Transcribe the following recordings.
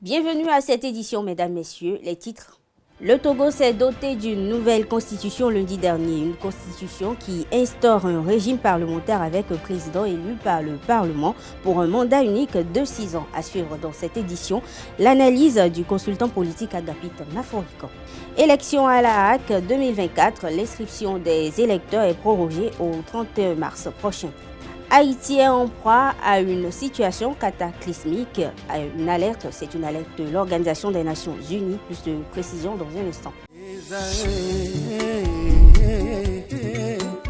Bienvenue à cette édition, mesdames, messieurs. Les titres. Le Togo s'est doté d'une nouvelle constitution lundi dernier, une constitution qui instaure un régime parlementaire avec un président élu par le Parlement pour un mandat unique de 6 ans. À suivre dans cette édition, l'analyse du consultant politique Agapit Naforikan. Élection à la HAC 2024, l'inscription des électeurs est prorogée au 31 mars prochain. Haïti est en proie à une situation cataclysmique, à une alerte, c'est une alerte de l'Organisation des Nations Unies, plus de précision dans un instant.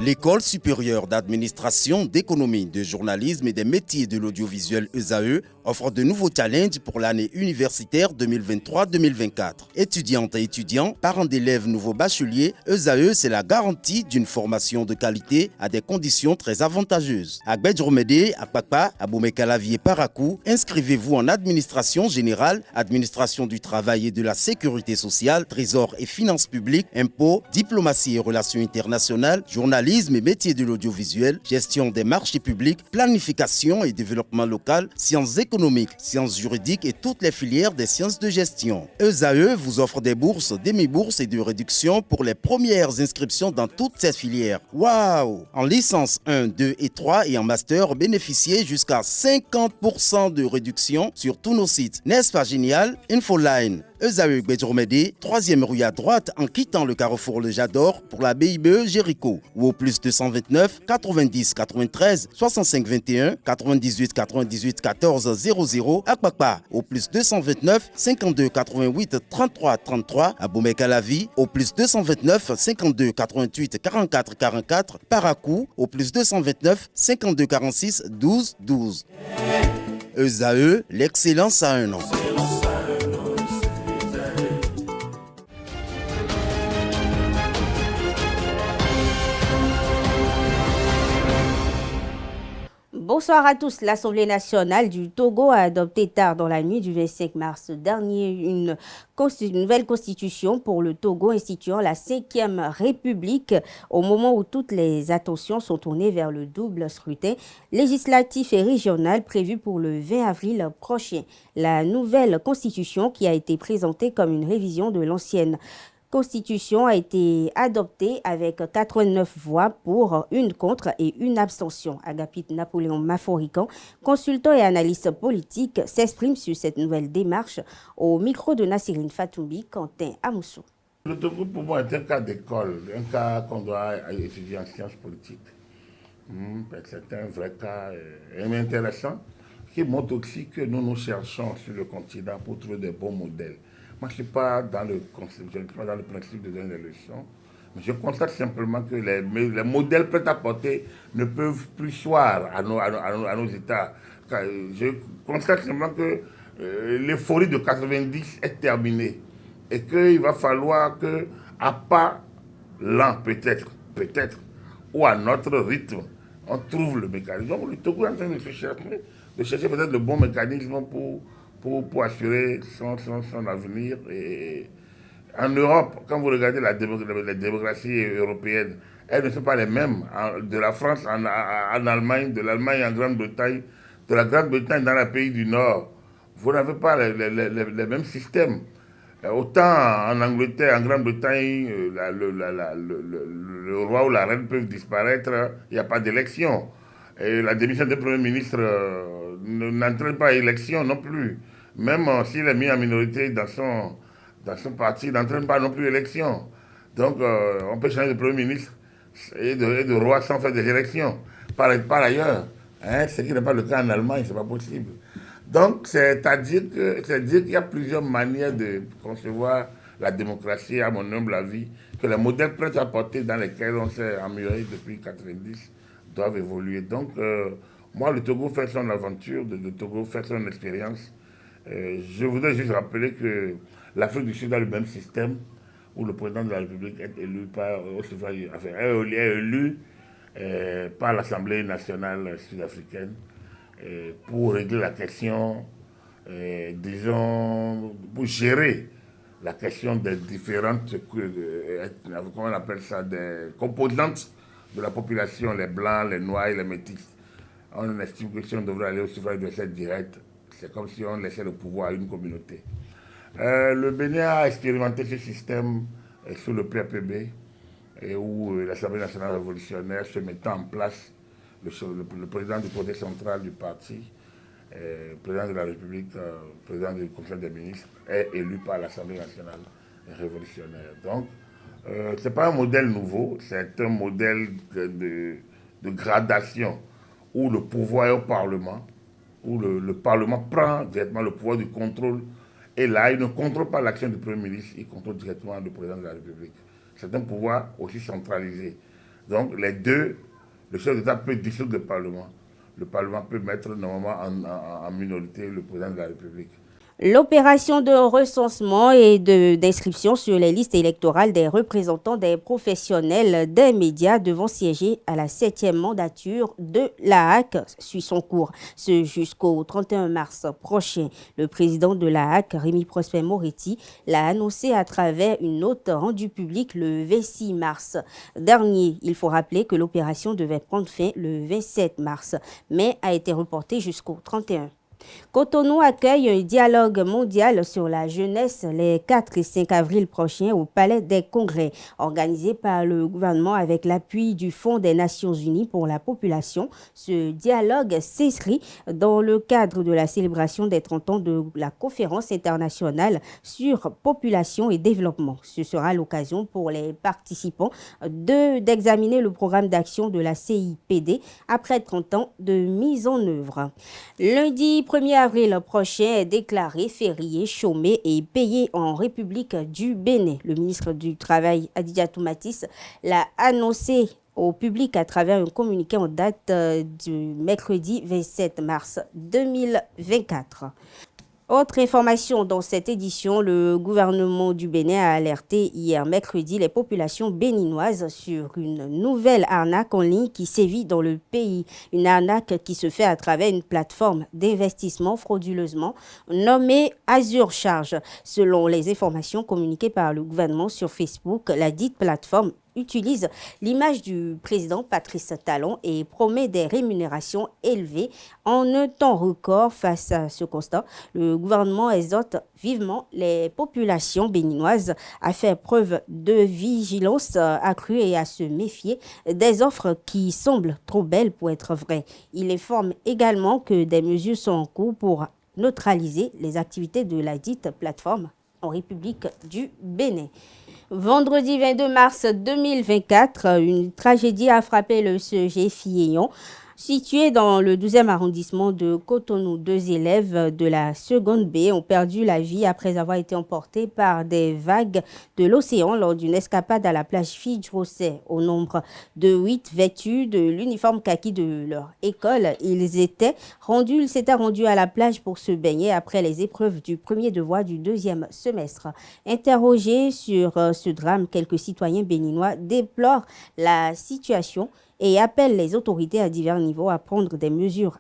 L'École supérieure d'administration, d'économie, de journalisme et des métiers de l'audiovisuel ESAE offre de nouveaux challenges pour l'année universitaire 2023-2024. Étudiantes et étudiants, parents d'élèves nouveaux bacheliers, ESAE, c'est la garantie d'une formation de qualité à des conditions très avantageuses. À Gbedjromede, à Papa, à Boumekalavi et Parakou, inscrivez-vous en administration générale, administration du travail et de la sécurité sociale, trésor et finances publiques, impôts, diplomatie et relations internationales, journalisme et métiers de l'audiovisuel, gestion des marchés publics, planification et développement local, sciences économiques, sciences juridiques et toutes les filières des sciences de gestion. ESAE vous offre des bourses, demi-bourses et de réductions pour les premières inscriptions dans toutes ces filières. Waouh! En licence 1, 2 et 3 et en master, bénéficiez jusqu'à 50% de réduction sur tous nos sites. N'est-ce pas génial? Infoline. ESAE Gbedjromede, 3e rue à droite en quittant le carrefour Le Jador pour la BIBE Jéricho ou au plus 229 90 93 65 21 98 98 14 00 à Kpakpa au plus 229 52 88 33 33 à Boumekalavi au plus 229 52 88 44 44 Parakou au plus 229 52 46 12 12. ESAE, l'excellence à un nom. Bonsoir à tous. L'Assemblée nationale du Togo a adopté tard dans la nuit du 25 mars dernier une nouvelle constitution pour le Togo instituant la 5e République au moment où toutes les attentions sont tournées vers le double scrutin législatif et régional prévu pour le 20 avril prochain. La nouvelle constitution qui a été présentée comme une révision de l'ancienne Constitution a été adoptée avec 89 voix pour, une contre et une abstention. Agapit Napoléon Maforikan, consultant et analyste politique, s'exprime sur cette nouvelle démarche au micro de Nassirine Fatoumbi, Quentin Amoussou. Le Togo, pour moi, est un cas d'école, un cas qu'on doit étudier en sciences politiques. C'est un vrai cas intéressant qui montre aussi que nous cherchons sur le continent pour trouver des bons modèles. Moi, je ne suis pas dans le principe de donner des leçons, mais je constate simplement que les modèles prêts à porter ne peuvent plus soir à nos États. Je constate simplement que l'euphorie de 90 est terminée et qu'il va falloir qu'à pas lent peut-être, ou à notre rythme, on trouve le mécanisme. Donc le Togo est en train de chercher peut-être le bon mécanisme pour assurer son avenir. Et en Europe, quand vous regardez les démocraties européennes, elles ne sont pas les mêmes. De la France en Allemagne, de l'Allemagne en Grande-Bretagne, de la Grande-Bretagne dans les pays du Nord, vous n'avez pas les mêmes systèmes. Autant en Angleterre, en Grande-Bretagne, le roi ou la reine peuvent disparaître, il n'y a pas d'élection. Et la démission du Premier ministre n'entraîne pas élection non plus. Même s'il est mis en minorité dans son parti, il n'entraîne pas non plus élection. Donc on peut changer de Premier ministre et de roi sans faire des élections. Par ailleurs, ce qui n'est pas le cas en Allemagne, ce n'est pas possible. Donc, c'est-à-dire qu'il y a plusieurs manières de concevoir la démocratie, à mon humble avis, que les modèles prêts à porter dans lesquels on s'est emmuré depuis 90 doivent évoluer. Donc, moi, le Togo fait son aventure, le Togo fait son expérience. Je voudrais juste rappeler que l'Afrique du Sud a le même système où le président de la République est élu par l'Assemblée nationale sud-africaine pour régler la question, disons, pour gérer la question des différentes, comment on appelle ça, des composantes de la population, les blancs, les noirs et les métis. On estime que si on devrait aller au suffrage universel direct, C'est comme si on laissait le pouvoir à une communauté. Le Bénin a expérimenté ce système sous le PAPB, et où l'Assemblée nationale révolutionnaire se mettant en place, le président du côté central du parti, le président de la République, le président du Conseil des ministres, est élu par l'Assemblée nationale révolutionnaire. Donc, ce n'est pas un modèle nouveau, c'est un modèle de gradation où le pouvoir est au Parlement, où le Parlement prend directement le pouvoir du contrôle. Et là, il ne contrôle pas l'action du Premier ministre, il contrôle directement le président de la République. C'est un pouvoir aussi centralisé. Donc, les deux, le chef d'État peut dissoudre le Parlement. Le Parlement peut mettre normalement en minorité le président de la République. L'opération de recensement et d'inscription sur les listes électorales des représentants des professionnels des médias devant siéger à la 7e mandature de l'AAC suit son cours. Ce jusqu'au 31 mars prochain. Le président de l'AAC, Rémi Prosper Moretti, l'a annoncé à travers une note rendue publique le 26 mars dernier. Il faut rappeler que l'opération devait prendre fin le 27 mars, mais a été reportée jusqu'au 31. Cotonou accueille un dialogue mondial sur la jeunesse les 4 et 5 avril prochains au Palais des Congrès, organisé par le gouvernement avec l'appui du Fonds des Nations Unies pour la population. Ce dialogue s'inscrit dans le cadre de la célébration des 30 ans de la conférence internationale sur population et développement. Ce sera l'occasion pour les participants d'examiner le programme d'action de la CIPD après 30 ans de mise en œuvre. Lundi 1er avril prochain est déclaré férié, chômé et payé en République du Bénin. Le ministre du Travail, Adidjatou Matisse, l'a annoncé au public à travers un communiqué en date du mercredi 27 mars 2024. Autre information dans cette édition, le gouvernement du Bénin a alerté hier mercredi les populations béninoises sur une nouvelle arnaque en ligne qui sévit dans le pays. Une arnaque qui se fait à travers une plateforme d'investissement frauduleusement nommée Azure Charge. Selon les informations communiquées par le gouvernement sur Facebook, la dite plateforme utilise l'image du président Patrice Talon et promet des rémunérations élevées en un temps record. Face à ce constat, le gouvernement exhorte vivement les populations béninoises à faire preuve de vigilance accrue et à se méfier des offres qui semblent trop belles pour être vraies. Il informe également que des mesures sont en cours pour neutraliser les activités de la dite plateforme en République du Bénin. Vendredi 22 mars 2024, une tragédie a frappé le CEG Filleyon, situé dans le 12e arrondissement de Cotonou. 2 élèves de la seconde B ont perdu la vie après avoir été emportés par des vagues de l'océan lors d'une escapade à la plage Fidjrosset. Au nombre de 8 vêtus de l'uniforme kaki de leur école, ils s'étaient rendus à la plage pour se baigner après les épreuves du premier devoir du 2e semestre. Interrogés sur ce drame, quelques citoyens béninois déplorent la situation et appelle les autorités à divers niveaux à prendre des mesures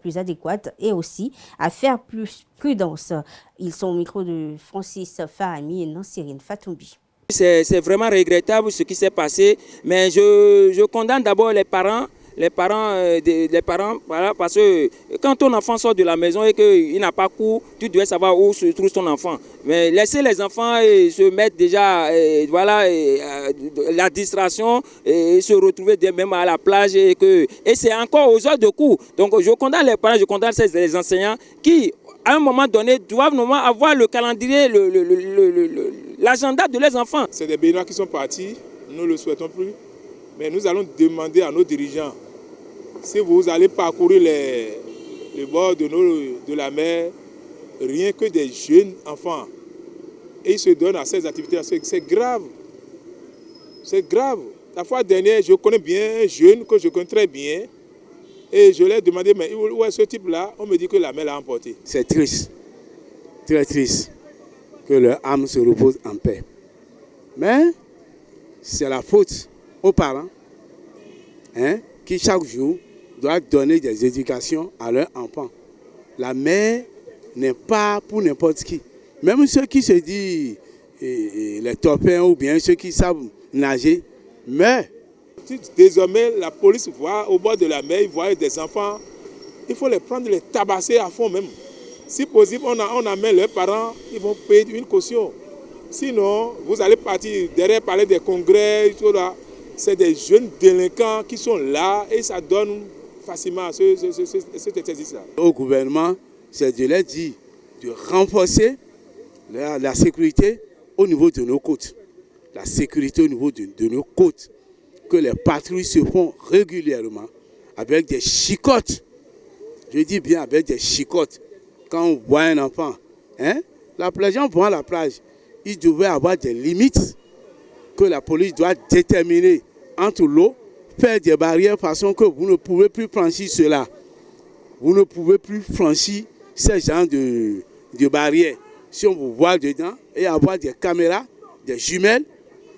plus adéquates et aussi à faire plus prudence. Ils sont au micro de Francis Fahami et Nansirine Fatoumbi. C'est vraiment regrettable ce qui s'est passé, mais je condamne d'abord les parents, voilà, parce que quand ton enfant sort de la maison et qu'il n'a pas cours, tu dois savoir où se trouve ton enfant. Mais laisser les enfants se mettre déjà, la distraction et se retrouver même à la plage et c'est encore aux heures de cours. Donc je condamne les parents, je condamne les enseignants qui, à un moment donné, doivent normalement avoir le calendrier, l'agenda de leurs enfants. C'est des Béninois qui sont partis, nous ne le souhaitons plus. Mais nous allons demander à nos dirigeants, si vous allez parcourir les bords de la mer, rien que des jeunes enfants, et ils se donnent à ces activités, c'est grave. C'est grave. La fois dernière, je connais bien un jeune que je connais très bien, et je lui ai demandé, mais où est ce type-là? On me dit que la mer l'a emporté. C'est triste, très triste, que leur âme se repose en paix. Mais c'est la faute aux parents qui chaque jour doivent donner des éducations à leurs enfants. La mer n'est pas pour n'importe qui. Même ceux qui se disent les torpins ou bien ceux qui savent nager, mais désormais la police voit au bord de la mer, ils voient des enfants, il faut les prendre, les tabasser à fond même. Si possible, on amène leurs parents, ils vont payer une caution. Sinon, vous allez partir derrière parler des congrès, tout là. C'est des jeunes délinquants qui sont là et ça donne facilement cet exercice-là. Au gouvernement, c'est de leur dire de renforcer la sécurité au niveau de nos côtes. La sécurité au niveau de nos côtes. Que les patrouilles se font régulièrement avec des chicottes. Je dis bien avec des chicottes. Quand on voit un enfant, les gens vont à la plage. Il devait avoir des limites que la police doit déterminer entre l'eau, faire des barrières de façon que vous ne pouvez plus franchir cela. Vous ne pouvez plus franchir ce genre de barrières. Si on vous voit dedans, et avoir des caméras, des jumelles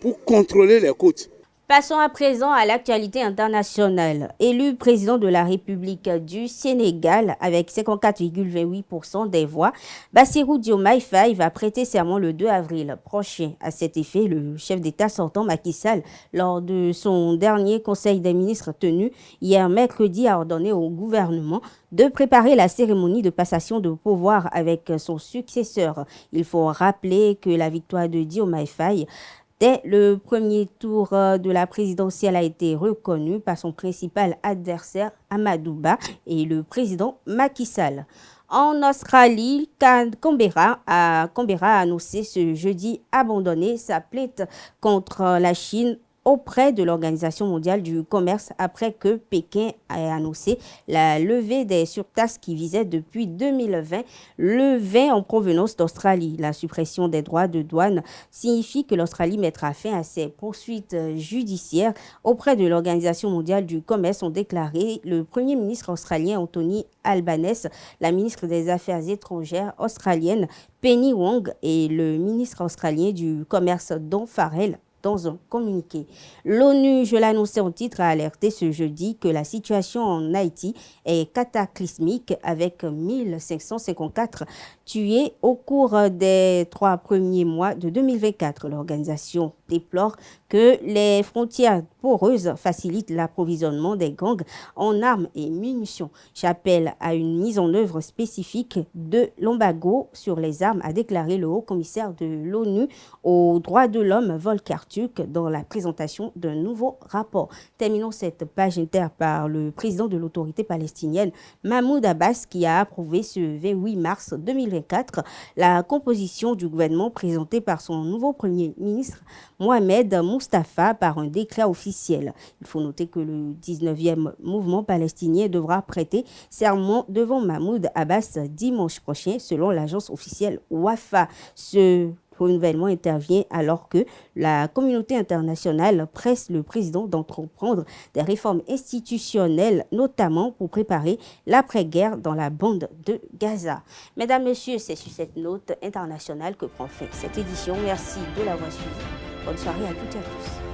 pour contrôler les côtes. Passons à présent à l'actualité internationale. Élu président de la République du Sénégal avec 54,28% des voix, Bassirou Diomaye Faye va prêter serment le 2 avril prochain. À cet effet, le chef d'État sortant Macky Sall, lors de son dernier conseil des ministres tenu hier mercredi, a ordonné au gouvernement de préparer la cérémonie de passation de pouvoir avec son successeur. Il faut rappeler que la victoire de Diomaye Faye dès le premier tour de la présidentielle a été reconnue par son principal adversaire Amadou Ba et le président Macky Sall. En Australie, Canberra a annoncé ce jeudi abandonner sa plainte contre la Chine auprès de l'Organisation mondiale du commerce après que Pékin a annoncé la levée des surtaxes qui visaient depuis 2020 le vin en provenance d'Australie. La suppression des droits de douane signifie que l'Australie mettra fin à ses poursuites judiciaires auprès de l'Organisation mondiale du commerce, ont déclaré le Premier ministre australien Anthony Albanese, la ministre des Affaires étrangères australienne Penny Wong et le ministre australien du commerce Don Farrell dans un communiqué. L'ONU, je l'annonçais en titre, a alerté ce jeudi que la situation en Haïti est cataclysmique avec 1554 tués au cours des 3 premiers mois de 2024. L'organisation déplore que les frontières poreuses facilitent l'approvisionnement des gangs en armes et munitions. J'appelle à une mise en œuvre spécifique de l'embargo sur les armes, a déclaré le haut-commissaire de l'ONU aux droits de l'homme, Volker Turk, dans la présentation d'un nouveau rapport. Terminons cette page inter par le président de l'autorité palestinienne, Mahmoud Abbas, qui a approuvé ce 28 mars 2024 la composition du gouvernement présentée par son nouveau premier ministre, Mohamed Mustafa, par un décret officiel. Il faut noter que le 19e mouvement palestinien devra prêter serment devant Mahmoud Abbas dimanche prochain, selon l'agence officielle Wafa. Ce renouvellement intervient alors que la communauté internationale presse le président d'entreprendre des réformes institutionnelles, notamment pour préparer l'après-guerre dans la bande de Gaza. Mesdames, Messieurs, c'est sur cette note internationale que prend fin cette édition. Merci de l'avoir suivi. Bonne soirée à toutes et à tous.